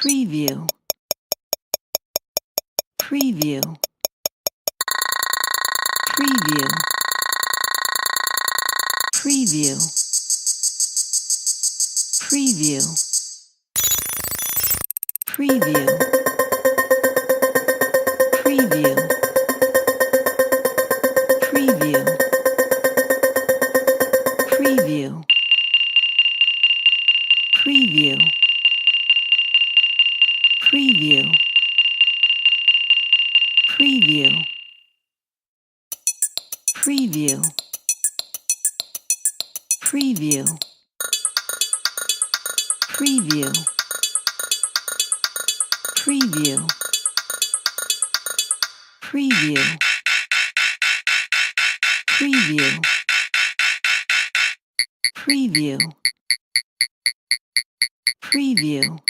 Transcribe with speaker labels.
Speaker 1: preview, preview, preview, preview, preview, preview, preview, preview, preview, preview, preview, preview, preview, preview, preview, preview, preview, preview, preview, preview.